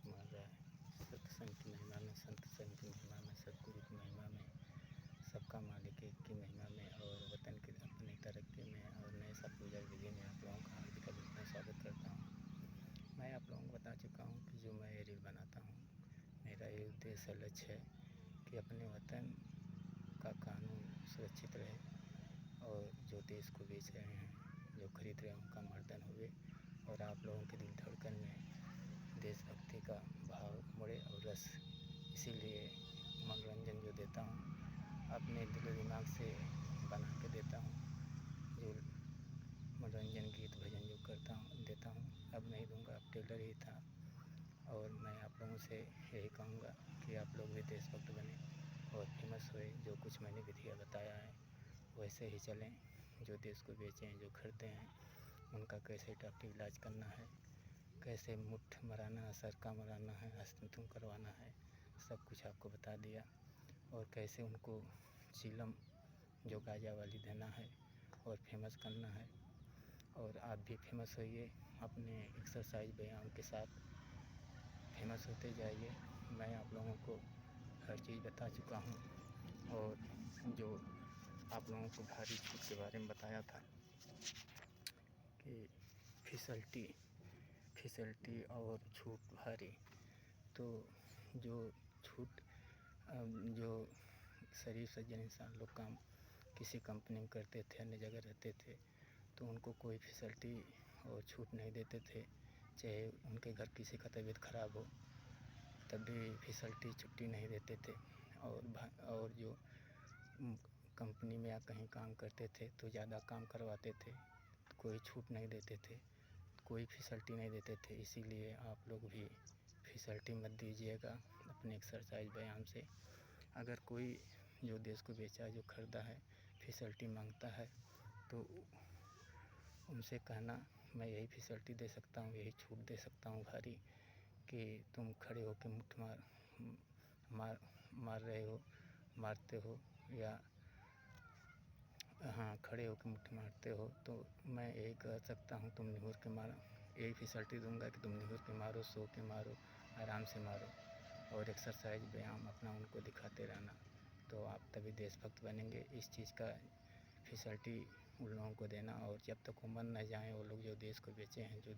मार रहा है। सत्संग की महिमा में, संत संग की महिमा में, सतगुरु की महिमा में, सबका मालिक एक की महिमा में और वतन की अपनी तरक्की में और नए साल पूजा विधि में आप लोगों का हार्दिक अभिनंदन स्वागत करता हूँ। मैं आप लोगों को बता चुका हूँ कि जो मैं ये रील बनाता हूँ, मेरा ये उद्देश्य लक्ष्य है कि अपने वतन का कानून सुरक्षित रहे और जो देश को बेच रहे हैं, जो खरीद रहे हैं, उनका मर्दन हुए और आप लोगों के दिल धड़कन में देशभक्ति का भाव मुड़े और रस। इसीलिए मनोरंजन जो देता हूँ अपने दिल दिमाग से बना के देता हूँ। जो मनोरंजन गीत भजन जो देता हूँ, अब नहीं दूँगा, अब टेलर ही था। और मैं आप लोगों से यही कहूँगा कि आप लोग भी देशभक्त बने और फेमस हुए। जो कुछ मैंने विधियाँ बताया है वैसे ही चलें। जो देश को बेचें, जो खरीदते हैं, उनका कैसे डॉक्टरी इलाज करना है, कैसे मुट्ठ मराना है, सरका मराना है, हस्तमैथुन करवाना है, सब कुछ आपको बता दिया। और कैसे उनको चीलम जो गाजा वाली देना है और फेमस करना है। और आप भी फेमस होइए अपने एक्सरसाइज व्यायाम के साथ, फेमस होते जाइए। मैं आप लोगों को हर चीज़ बता चुका हूँ। और जो आप लोगों को भारी छूट के बारे में बताया था कि फिसल्टी और छूट भारी, तो जो छूट जो शरीफ सज्जन इंसान लोग काम किसी कंपनी में करते थे, अन्य जगह रहते थे, तो उनको कोई फैसिलिटी और छूट नहीं देते थे। चाहे उनके घर किसी का तबीयत ख़राब हो तब भी फैसिलिटी छुट्टी नहीं देते थे। और जो कंपनी में या कहीं काम करते थे तो ज़्यादा काम करवाते थे, तो कोई छूट नहीं देते थे, कोई फैसिलिटी नहीं देते थे। इसीलिए आप लोग भी फैसिलिटी मत दीजिएगा अपने एक्सरसाइज व्यायाम से। अगर कोई जो देश को बेचा, जो ख़रीदा है, फैसिलिटी मांगता है तो उनसे कहना मैं यही फैसिलिटी दे सकता हूँ, यही छूट दे सकता हूँ भारी, कि तुम खड़े होकर मुट्ठ मार रहे हो, मारते हो, या हाँ खड़े होकर मुट्ठी मारते हो, तो मैं यही कह सकता हूँ तुम निहुर के मारो। यही फैसिलिटी दूंगा कि तुम निहुर के मारो, सो के मारो, आराम से मारो और एक्सरसाइज व्यायाम अपना उनको दिखाते रहना, तो आप तभी देशभक्त बनेंगे। इस चीज़ का फैसिलिटी उन लोगों को देना। और जब तक वो मन न जाए वो लोग जो देश को बेचे हैं, जो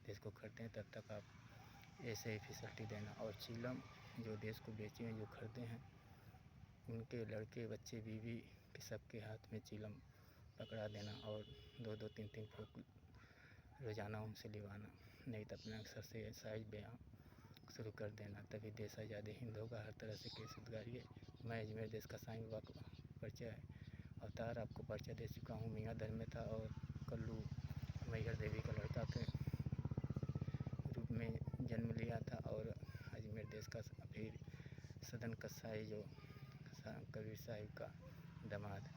देश को खरीदे हैं, तब तक आप ऐसे ही फैसिलिटी देना। और चीलम जो देश को बेचे हैं, जो खरीदे हैं, उनके लड़के बच्चे बीवी के सबके हाथ में चीलम पकड़ा देना और 2-2 3-3 फूंक रोज़ाना उनसे लिवाना। नहीं तो अपना एक्सरसाइज व्यायाम शुरू कर देना, तभी देश आज़ाद हिंद होगा। हर तरह से केस उद्गारिए। मैं अजमेर देश का साईं बाबा का परिचय अवतार आपको परिचय दे चुका हूँ। मियाँ धर्म था और कल्लू मैहर देवी का लड़का के रूप में जन्म लिया था। और अजमेर देश का फिर सदन कसाई जो कबीर साहिब का दामाद,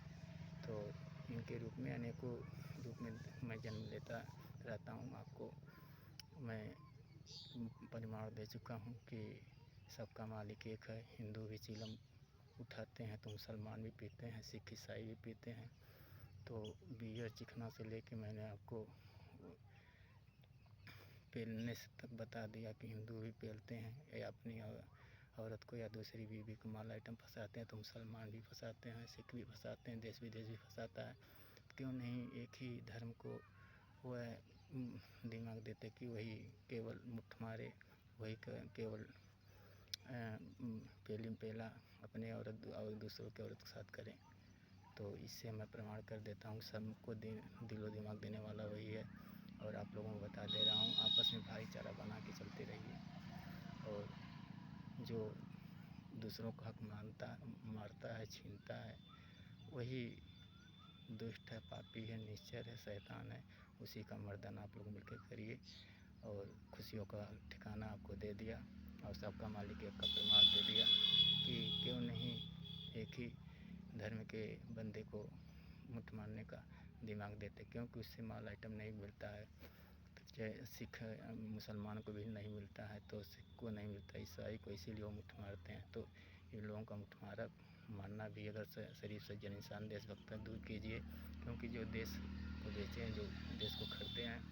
तो इनके रूप में अनेकों रूप में मैं जन्म लेता रहता हूँ। आपको मैं परिमाण दे चुका हूँ कि सबका मालिक एक है। हिंदू भी चीलम उठाते हैं तो मुसलमान भी पीते हैं, सिख ईसाई भी पीते हैं। तो बियर चिखना से लेके मैंने आपको पेलने तक बता दिया कि हिंदू भी पेलते हैं, या अपनी औरत को या दूसरी बीवी को माल आइटम फंसाते हैं, तो मुसलमान भी फंसाते हैं, सिख भी फंसाते हैं, देश विदेश भी फंसाता है। क्यों नहीं एक ही धर्म को वह दिमाग देते कि वही केवल मुट्ठ मारे, वही केवल पेली पेला अपने औरत और दूसरों के औरत के साथ करें। तो इससे मैं प्रमाण कर देता हूँ सबको दिलो दिमाग देने वाला वही है। और आप लोगों को बता दे रहा हूँ, आपस में भाईचारा बना के चलते रहिए। और जो दूसरों का हक मारता है, छीनता है, वही दुष्ट है, पापी है, निश्चर है, शैतान है। उसी का मर्दन आप लोग मिलकर करिए। और खुशियों का ठिकाना आपको दे दिया और सबका मालिक एक का प्रमाण दे दिया कि क्यों नहीं एक ही धर्म के बंदे को मुट्ठ मारने का दिमाग देते, क्योंकि उससे माल आइटम नहीं मिलता है। चाहे सिख मुसलमान को भी नहीं मिलता है, तो सिख को नहीं मिलता, ईसाई को, इसीलिए वो मुट्ठ मारते हैं। तो इन लोगों का मुट्ठ मारना भी अगर शरीफ सज्जन इंसान देशभक्त दूर कीजिए, क्योंकि जो देश को बेचे हैं, जो देश को खरीदे हैं,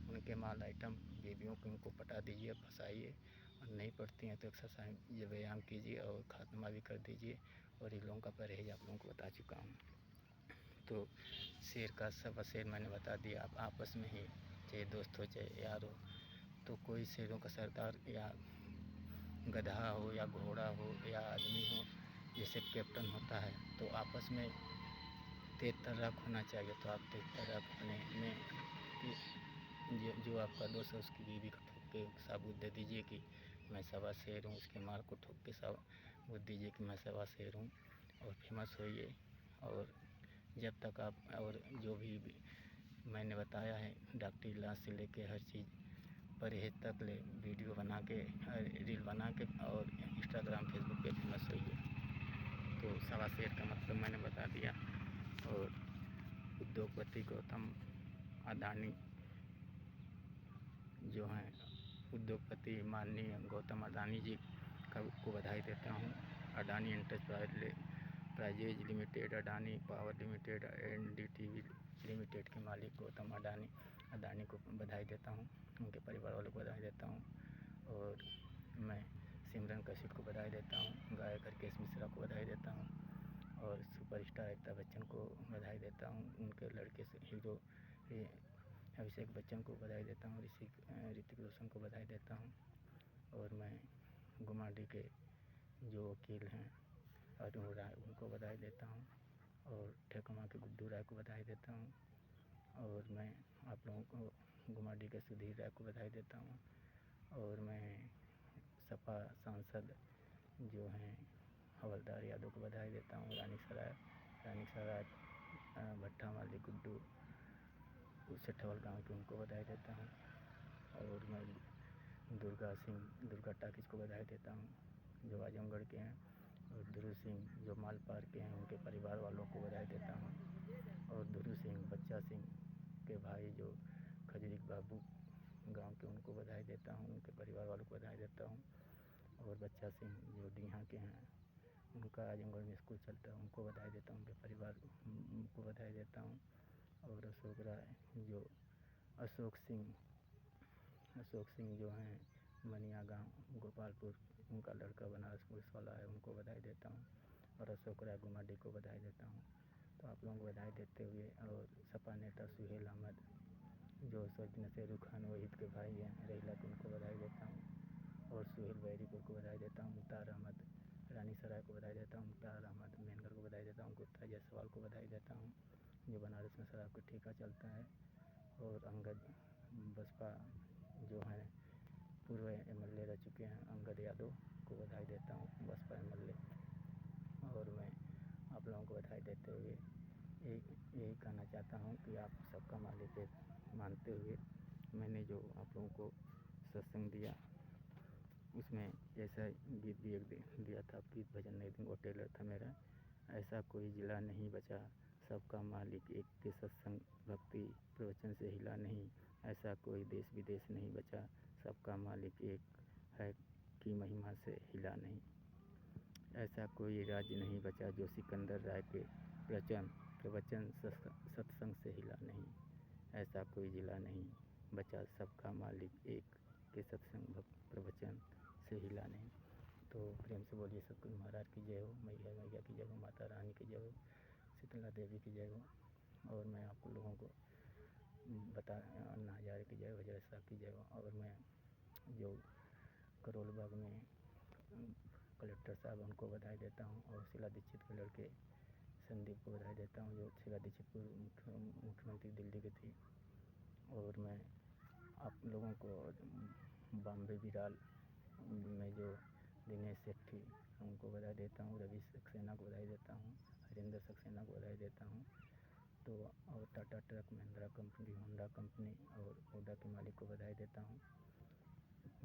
उनके माल आइटम बीवियों को उनको पटा दीजिए, फंसाइए और नहीं पड़ती हैं तो एक्सरसाइज ये व्यायाम कीजिए और खात्मा भी कर दीजिए। और इन लोगों का परहेज़ आप लोगों को बता चुका हूँ। तो शेर का सबक शेर मैंने बता दिया। आप आपस में ही, चाहे दोस्त हो चाहे यार हो, तो कोई शेरों का सरदार या गधा हो या घोड़ा हो या आदमी हो, जैसे कैप्टन होता है, तो आपस में तेज तर्राक होना चाहिए। तो आप तेज तर्राक अपने में जो आपका दोस्त है उसकी बीवी को ठोक के साबूत दे दीजिए कि मैं सवा शेर हूँ। उसके माल को ठोक के साबूत दीजिए कि मैं सवा शेर हूँ, और फेमस होइए। और जब तक आप, और जो भी मैंने बताया है डॉक्टरी इलाज से लेके हर चीज़ परहेज तक ले, वीडियो बना के, रील बना के और इंस्टाग्राम फेसबुक पे फेमस होइए। तो सवा शेर का मतलब मैंने बता दिया। और उद्योगपति गौतम अडानी जो हैं, उद्योगपति माननीय गौतम अडानी जी को बधाई देता हूँ। Adani enterprises limited, Adani power limited, NDTV limited के मालिक गौतम अडानी को बधाई देता हूँ। उनके परिवार वालों को बधाई देता हूँ। और मैं सिमरन कश्यप को बधाई देता हूँ। गायक हरकेश मिश्रा को बधाई देता हूँ। और सुपरस्टार अमिताभ बच्चन को बधाई देता हूँ। उनके लड़के से हीरो अभिषेक बच्चन को बधाई देता हूँ। ऋतिक रोशन को बधाई देता हूँ। और मैं गुमाडी के जो वकील हैं अरुण राय, उनको बधाई देता हूँ। और ठेकमा के गुड्डू राय को बधाई देता हूँ। और मैं आप लोगों को गुमाडी के सुधीर राय को बधाई देता हूँ। और मैं सपा सांसद जो हैं हवलदार यादव को बधाई देता हूँ। रानीसराय भट्टा माली गुड्डू सेठवल गाँव के, उनको बधाई देता हूँ। और मैं दुर्गा टाकिज को बधाई देता हूँ, जो आजमगढ़ के हैं। और ध्रुव सिंह जो मालपार के हैं, उनके परिवार वालों को बधाई देता हूँ। और ध्रुव सिंह बच्चा सिंह के भाई जो खजरीक बाबू गांव के, उनको बधाई देता हूँ। उनके परिवार वालों को बधाई देता हूँ। और बच्चा सिंह जो डीहा के हैं, उनका आजमगढ़ में स्कूल चलता है, उनको बधाई देता हूँ। उनके परिवार उनको बधाई देता हूँ। और अशोक राय जो अशोक सिंह जो हैं मनिया गांव गोपालपुर, उनका लड़का बनारस पुलिस वाला है, उनको बधाई देता हूँ। और अशोक राय गुमाडी को बधाई देता हूँ। तो आप लोगों को बधाई देते हुए, और सपा नेता सुहेल अहमद जो स्वर्गीय नसीरुल खान वहीद के भाई हैं रहीला को, उनको बधाई देता हूँ। और सुहेल बैरीपुर को बधाई देता हूँ। मुख्तार अहमद रानीसराय को बधाई देता हूँ। मुख्तार अहमद मेहनगढ़ को बधाई देता हूँ। गुप्ता जायसवाल को बधाई देता हूँ, जो बनारस में शराब का ठेका चलता है। और अंगद बसपा जो हैं पूर्व एमएलए रह चुके हैं, अंगद यादव को बधाई देता हूँ, बसपा एमएलए। और मैं आप लोगों को बधाई देते हुए यही कहना चाहता हूँ कि आप सबका मालिक एक मानते हुए मैंने जो आप लोगों को सत्संग दिया, उसमें ऐसा गीत भी एक दिया था, गीत भजन नहीं दूँगा, टेलर था मेरा। ऐसा कोई जिला नहीं बचा, सबका मालिक एक के सत्संग भक्ति प्रवचन से हिला नहीं। ऐसा कोई देश विदेश नहीं बचा, सबका मालिक एक है की महिमा से हिला नहीं। ऐसा कोई राज्य नहीं बचा जो सिकंदर राय के प्रवचन सत्संग से हिला नहीं। ऐसा कोई जिला नहीं बचा, सबका मालिक एक के सत्संग प्रवचन से हिला नहीं। तो प्रेम से बोलिए सतगुरु महाराज की जय हो, मैया की जय हो, माता रानी की जय हो, शीतला देवी की जय हो। और मैं आप लोगों को अन्ना हजारे की जय हो, वज्र साहब की जय हो। और मैं जो करोल बाग में कलेक्टर साहब, उनको बधाई देता हूँ। और शीला दीक्षित के लड़के संदीप को बधाई देता हूँ, जो शीला दीक्षित पूर्व मुख्यमंत्री दिल्ली की थी। और मैं आप लोगों को बॉम्बे बिराल में जो दिनेश सेठी, उनको बधाई देता हूँ। रवि सक्सेना को बधाई देता हूँ। हरिंदर सक्सेना को बधाई देता हूँ। तो और Tata truck, Mahindra company, Honda company और ओडा के मालिक को बधाई देता हूँ।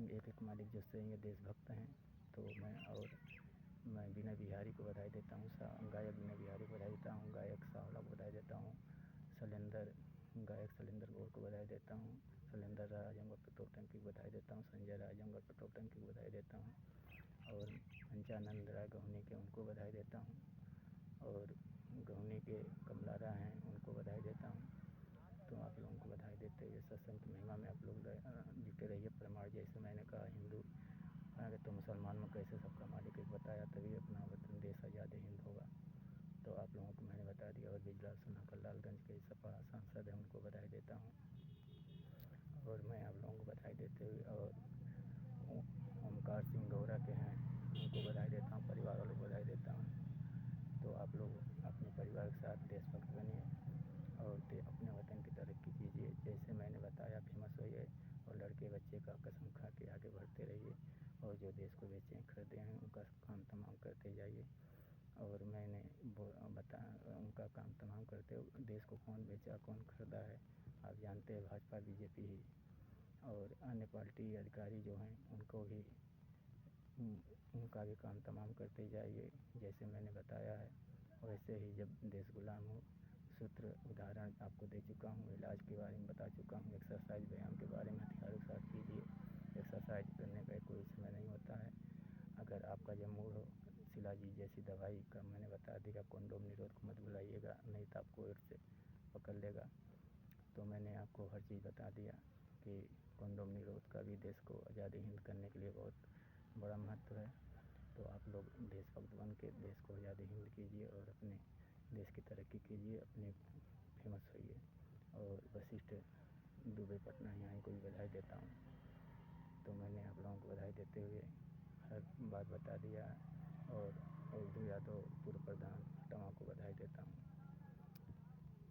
एक एक मालिक जो सही देशभक्त हैं। तो मैं विनय बिहारी को बधाई देता हूँ। गायक विनय बिहारी को बधाई देता हूँ। गायक सावला को बधाई देता हूँ। गायक शैलेंद्र गौर को बधाई देता हूँ। शैलेंद्र राय आजमगढ़ पेट्रोल टंकी को बधाई देता हूँ। संजय राय आजमगढ़ पेट्रोल टंकी को बधाई देता हूँ। और पंचानंद राय गहुनी के, उनको बधाई देता हूँ। और गहुनी के कमला राय हैं, उनको बधाई देता हूँ। तो आप लोगों को बधाई देते हुए सत्संग की महिमा में आप लोग जुटे रहिए। प्रमाण जैसे मैंने कहा, हिंदू मुसलमान में कैसे सबका मालिक एक बताया, तभी अपना वतन देश आज़ाद हिंद होगा। तो आप लोगों को मैंने बता दिया। और बिजलाल सोनाकर लालगंज के सपा सांसद हैं, उनको बधाई देता हूँ। और मैं आप लोगों को बधाई देते हुए और ओमकार सिंह गौरा के हैं, उनको बधाई देता हूँ, परिवार वालों को बधाई देता हूँ। तो आप लोग अपने परिवार के साथ देशभक्त बनिए और अपने वतन की तरक्की कीजिए। जैसे मैंने बताया फेमस होइए और लड़के बच्चे का कसम खा के आगे बढ़ते रहिए। और जो देश को बेचे खरीदे हैं उनका काम तमाम करते जाइए। और मैंने उनका काम तमाम करते हो। देश को कौन बेचा कौन खरीदा है आप जानते हैं, भाजपा बीजेपी ही। और अन्य पार्टी अधिकारी जो हैं उनको भी उनका भी काम तमाम करते जाइए। जैसे मैंने बताया है वैसे ही जब देश गुलाम हो, सूत्र उदाहरण आपको दे चुका हूँ, इलाज के बारे में बता चुका हूँ, एक्सरसाइज व्यायाम के बारे में हथियारों के साथ कीजिए। एक्सरसाइज करने का कोई समय नहीं होता है। अगर आपका जब मूड हो, शिलाजीत जैसी दवाई का मैंने बता दिया, कंडोम निरोध को मत बुलाइएगा, नहीं तो आपको एड्स से पकड़ लेगा। तो मैंने आपको हर चीज़ बता दिया कि कंडोम निरोध का भी देश को आज़ादी हिंद करने के लिए बहुत बड़ा महत्व है। तो आप लोग देशभक्त बन के देश को आज़ादी हिंद कीजिए और अपने देश की तरक्की कीजिए, अपने फेमस होइए। और वशिष्ठ दुबे पटना यहाँ को भी बधाई देता हूँ। तो मैंने आप लोगों को बधाई देते हुए हर बात बता दिया। और उर्दू यादव पूर्व प्रधान टमा को बधाई देता हूँ।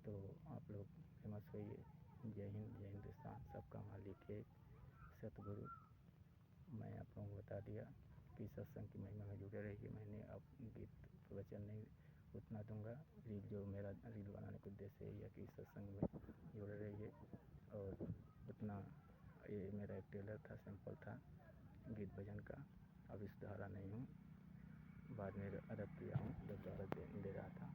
तो आप लोग फेमस होइए। जय हिंद, जय हिंदुस्तान, सबका मालिक एक सतगुरु। मैं आप लोगों को बता दिया कि सत्संग की महिमा में जुड़े रहिए। मैंने अब गीत प्रवचन नहीं उतना दूंगा। जो मेरा रील बनाने का उद्देश्य यही है कि सत्संग में जुड़े रहिए। और उतना ये मेरा एक टेलर था, सैंपल था गीत भजन का। अब इस धारा नहीं हूँ, बाद में अदब किया हूँ जब दौलत दे रहा था।